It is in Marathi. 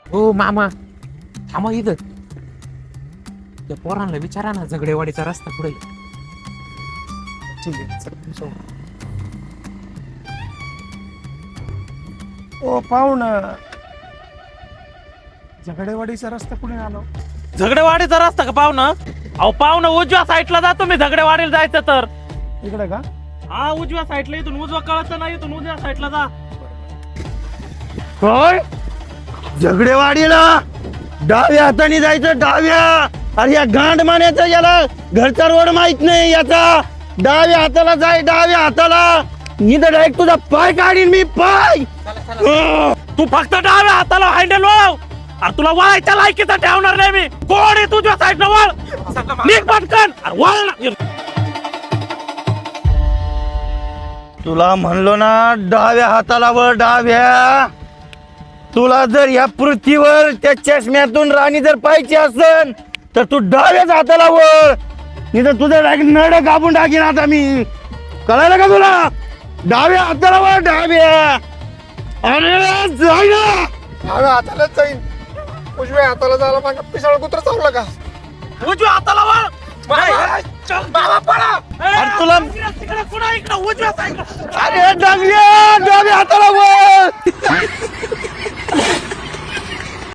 हो मामा थांबा इथं. त्या पोरांना विचारा ना झगडेवाडीचा रस्ता पुढे. ठीक आहे चल. ओ पाहुण, झगडेवाडीचा रस्ता कुठे आलो? झगडेवाडीचा रस्ता का पाहुणं? अहो पाहुणं उजव्या साईडला जातो मी झगडेवाडीला जायचं तर. इकडे का? हा उजव्या साईडला, इथून उजवा कळत नाही, इथून उजव्या साईडला जा. काय झगडेवाडीला डाव्या हाताने जायचं? डाव्या? अरे या गांड मान्याचा याला घरचा रोड माहित नाही याचा. डाव्या हाताला जाय, डाव्या हाताला. मी तर डायरेक्ट तुझा पाय काढीन मी, पाय. तू फक्त डाव्या हाताला हँडल वळ. अरे तुला वळायच्या लायकीचा ठेवणार नाही मी. कोण आहे तुझ्या साईडला? वळ निघ पटकन. अरे वळ ना. तुला म्हणलो ना डाव्या हाताला वर, डाव्या. तुला जर या पृथ्वीवर त्या चष्म्यातून राणी जर पाहिजे असेल तर तू डाव्याच हाताला वर. नाही तर तुझं डायरेक्ट नड कापून टाकीन आता मी. कळायला का तुला? डाव्या हाताला वर, डाव्या. अरे जाय ना. डाव्या हातालाच जाईन. उजव्या हाताला झाला मागा पिसाळ कुत्र चावला का? उजव्या हाताला वळ. बाबा पळा. अरे तुला तिकडे पुन्हा इकडे उजव्या साईडला. अरे डाव्या, डाव्या हाताला वर.